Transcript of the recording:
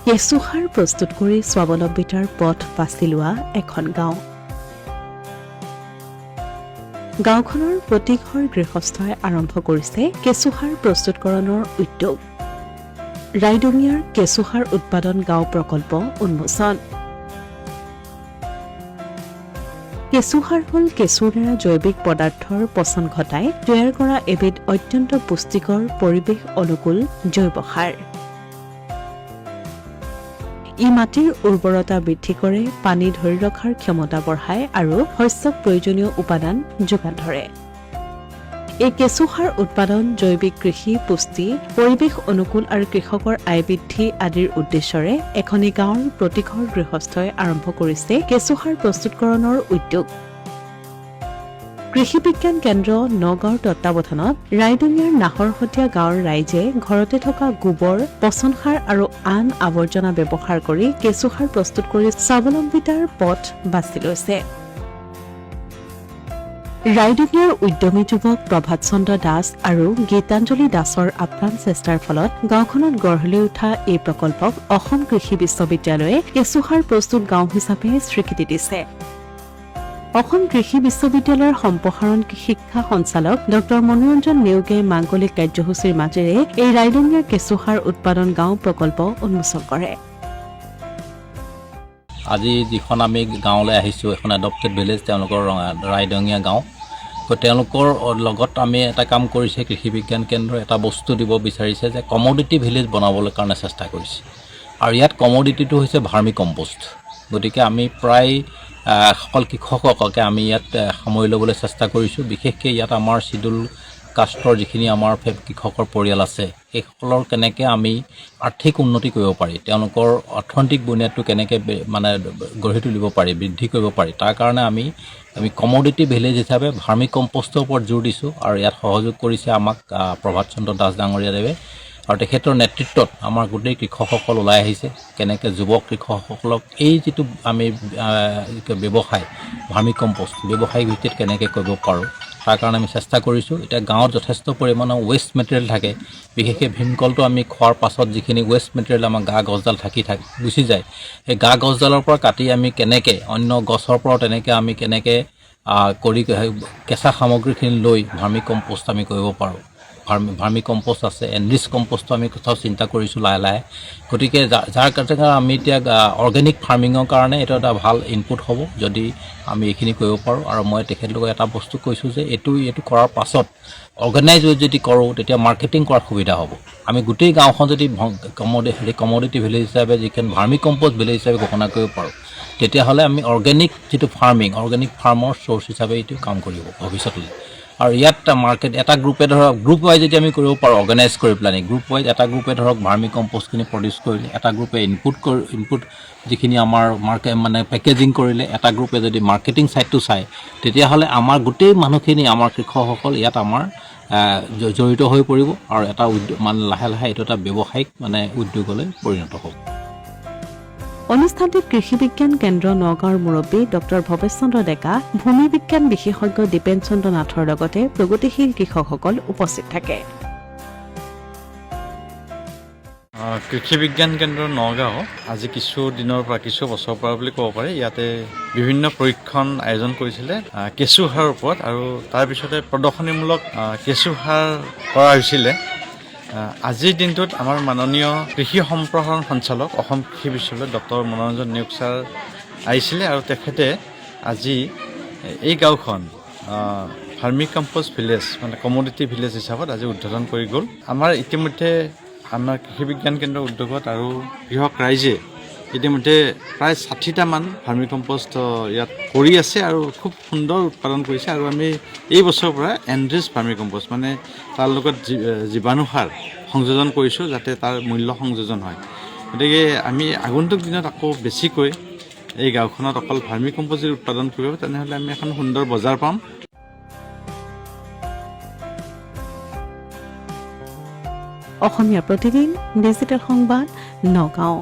কেঁচু সাৰ প্ৰস্তুত কৰি স্বাৱলম্বিতাৰ পথ বাছি লোৱা এখন গাঁও। গাঁওখনৰ প্ৰতি ঘৰ গৃহস্থই আৰম্ভ কৰিছে কেঁচু সাৰ প্ৰস্তুতকৰণৰ উদ্যোগ। ৰাইডঙিয়াৰ কেঁচু সাৰ উৎপাদন গাঁও প্ৰকল্প উন্মোচন। কেঁচু সাৰ হ'ল কেঁচুৰ দ্বাৰা জৈৱিক পদাৰ্থৰ পচন ঘটাই তৈয়াৰ কৰা এবিধ অত্যন্ত পুষ্টিকৰ পৰিৱেশ অনুকূল জৈৱ সাৰ। ই মাটিৰ উৰ্বৰতা বৃদ্ধি কৰে, পানী ধৰি ৰখাৰ ক্ষমতা বঢ়ায় আৰু শস্যক প্ৰয়োজনীয় উপাদান যোগান ধৰে। এই কেঁচু সাৰ উৎপাদন জৈৱিক কৃষি, পুষ্টি, পৰিৱেশ অনুকূল আৰু কৃষকৰ আয় বৃদ্ধি আদিৰ উদ্দেশ্যৰে এখনি গাঁৱৰ প্ৰতি ঘৰ গৃহস্থই আৰম্ভ কৰিছে কেঁচু সাৰ প্ৰস্তুতকৰণৰ উদ্যোগ। কৃষি বিজ্ঞান কেন্দ্ৰ নগাঁৱৰ তত্বাৱধানত ৰাইডঙিয়াৰ নাহৰহটীয়া গাঁৱৰ ৰাইজে ঘৰতে থকা গোবৰ, পচন সাৰ আৰু আন আৱৰ্জনা ব্যৱহাৰ কৰি কেঁচু সাৰ প্ৰস্তুত কৰি স্বাৱলম্বিতাৰ পথ বাছি লৈছে। ৰাইডঙিয়াৰ উদ্যমী যুৱক প্ৰভাত চন্দ্ৰ দাস আৰু গীতাঞ্জলি দাসৰ আপ্ৰাণ চেষ্টাৰ ফলত গাঁওখনত গঢ় লৈ উঠা এই প্ৰকল্পক অসম কৃষি বিশ্ববিদ্যালয়ে কেঁচু সাৰ প্ৰস্তুত গাঁও হিচাপে স্বীকৃতি দিছে। অসম কৃষি বিশ্ববিদ্যালয়ৰ সম্প্ৰসাৰণ শিক্ষা সঞ্চালক ড মনোৰঞ্জন নেওগে মাংগলিক কাৰ্যসূচীৰ মাজেৰে এই ৰাইডঙিয়াৰ কেঁচু সাৰ উৎপাদন গাঁও প্ৰকল্প উন্মোচন কৰে। আজি যিখন আমি গাঁৱলৈ আহিছোঁ, এখন এডপ্টেড ভিলেজ, তেওঁলোকৰ ৰাইডঙিয়া গাঁও। তেওঁলোকৰ লগত আমি এটা কাম কৰিছে, কৃষি বিজ্ঞান কেন্দ্ৰই এটা বস্তু দিব বিচাৰিছে যে কমোডিটি ভিলেজ বনাবলৈ কাৰণে চেষ্টা কৰিছে। আৰু ইয়াত কমোডিটিটো হৈছে ভাৰ্মি কম্পোষ্ট। গতিকে আমি প্ৰায় সকল কৃষককে আমি ইয়াত সামৰি ল'বলৈ চেষ্টা কৰিছোঁ। বিশেষকৈ ইয়াত আমাৰ চিডুল কাষ্টৰ যিখিনি আমাৰ কৃষকৰ পৰিয়াল আছে, সেইসকলৰ কেনেকৈ আমি আৰ্থিক উন্নতি কৰিব পাৰি, তেওঁলোকৰ অৰ্থনৈতিক বুনিয়াদটো কেনেকৈ মানে গঢ়ি তুলিব পাৰি, বৃদ্ধি কৰিব পাৰি, তাৰ কাৰণে আমি কমোডিটি ভিলেজ হিচাপে ভাৰ্মি কম্পোষ্টৰ ওপৰত জোৰ দিছোঁ। আৰু ইয়াত সহযোগ কৰিছে আমাক প্ৰভাত চন্দ্ৰ দাস ডাঙৰীয়াদেৱে। আৰু তেখেতৰ নেতৃত্বত আমাৰ গোটেই কৃষকসকল ওলাই আহিছে, কেনেকৈ যুৱক কৃষকসকলক এই যিটো আমি ব্যৱসায় ভাৰ্মি কম্পোষ্ট ব্যৱসায়িক ভিত্তিত কেনেকৈ কৰিব পাৰোঁ, তাৰ কাৰণে আমি চেষ্টা কৰিছোঁ। এতিয়া গাঁৱত যথেষ্ট পৰিমাণৰ ৱেষ্ট মেটেৰিয়েল থাকে, বিশেষকৈ ভীমকলটো আমি খোৱাৰ পাছত যিখিনি ৱেষ্ট মেটেৰিয়েল আমাৰ গা গছডাল গুচি যায়, সেই গা গছডালৰ পৰা কাটি আমি কেনেকৈ অন্য গছৰ পৰাও তেনেকৈ আমি কেনেকৈ কৰি কেঁচা সামগ্ৰীখিনি লৈ ভাৰ্মি কম্পোষ্ট আমি কৰিব পাৰোঁ। ভাৰ্মি কম্পোষ্ট আছে, এনৰিচ কম্পোষ্টটো আমি কথাও চিন্তা কৰিছোঁ লাহে লাহে। গতিকে যাৰ কাৰণে আমি এতিয়া অৰ্গেনিক ফাৰ্মিঙৰ কাৰণে এইটো এটা ভাল ইনপুট হ'ব যদি আমি এইখিনি কৰিব পাৰোঁ। আৰু মই তেখেতলোকক এটা বস্তু কৈছোঁ যে এইটো কৰাৰ পাছত অৰ্গেনাইজ যদি কৰোঁ, তেতিয়া মাৰ্কেটিং কৰাৰ সুবিধা হ'ব। আমি গোটেই গাঁওখন যদি কমোডিটি ভিলেজ হিচাপে যিখন ভাৰ্মি কম্পোষ্ট ভিলেজ হিচাপে ঘোষণা কৰিব পাৰোঁ, তেতিয়াহ'লে আমি অৰ্গেনিক যিটো অৰ্গেনিক ফাৰ্মৰ চ'ৰ্চ হিচাপে এইটো কাম কৰিব ভৱিষ্যতলৈ। আৰু ইয়াত মাৰ্কেট এটা গ্ৰুপে ধৰক গ্ৰুপ ৱাইজ যদি আমি কৰিব পাৰোঁ, অৰ্গেনাইজ কৰি পেলাই গ্ৰুপ ৱাইজ এটা গ্ৰুপে ধৰক ভাৰ্মি কম্পোষ্টখিনি প্ৰডিউচ কৰিলে, এটা গ্ৰুপে ইনপুট যিখিনি আমাৰ মানে পেকেজিং কৰিলে, এটা গ্ৰুপে যদি মাৰ্কেটিং ছাইডটো চায়, তেতিয়াহ'লে আমাৰ গোটেই মানুহখিনি আমাৰ কৃষকসকল ইয়াত আমাৰ জড়িত হৈ পৰিব আৰু এটা উদ্যোগ মানে লাহে লাহে এইটো এটা ব্যৱসায়িক মানে উদ্যোগলৈ পৰিণত হ'ব। অনুষ্ঠানটিত কৃষি বিজ্ঞান কেন্দ্ৰ নগাঁৱৰ মুৰব্বী ড ভৱেশ চন্দ্ৰ ডেকা, ভূমি বিজ্ঞান বিশেষজ্ঞ দীপেন চন্দ্ৰ নাথৰ লগতে প্ৰগতিশীল কৃষকসকল উপস্থিত থাকে। কৃষি বিজ্ঞান কেন্দ্ৰ নগাঁও আজি কিছু বছৰৰ পৰা বুলি ক'ব পাৰি, ইয়াতে বিভিন্ন পৰীক্ষণ আয়োজন কৰিছিলে কেঁচু সাৰৰ ওপৰত, আৰু তাৰপিছতে প্ৰদৰ্শনীমূলক কেঁচু সাৰ কৰা হৈছিলে। আজিৰ দিনটোত আমাৰ মাননীয় কৃষি সম্প্ৰসাৰণ সঞ্চালক অসম কৃষি বিশ্ববিদ্যালয় ড মনোৰঞ্জন নেওগ ছাৰ আহিছিলে, আৰু তেখেতে আজি এই গাঁওখন ভাৰ্মি কম্পোষ্ট ভিলেজ মানে কমোডিটি ভিলেজ হিচাপত আজি উদ্বোধন কৰি গ'ল। আমাৰ ইতিমধ্যে আমাৰ কৃষি বিজ্ঞান কেন্দ্ৰৰ উদ্যোগত আৰু কৃষক ৰাইজে ইতিমধ্যে প্ৰায় 60টামান ভাৰ্মি কম্পোষ্ট ইয়াত কৰি আছে আৰু খুব সুন্দৰ উৎপাদন কৰিছে। আৰু আমি এই বছৰৰ পৰা এনৰিচ ভাৰ্মি কম্পোষ্ট মানে তাৰ লগত জীৱাণু সাৰ সংযোজন কৰিছোঁ, যাতে তাৰ মূল্য সংযোজন হয়। গতিকে আমি আগন্তুক দিনত আকৌ বেছিকৈ এই গাঁওখনত অকল ভাৰ্মি কম্পোষ্ট যদি উৎপাদন কৰিব, তেনেহ'লে আমি এখন সুন্দৰ বজাৰ পাম। অসমীয়া প্ৰতিদিন ডিজিটেল সংবাদ নগাঁও।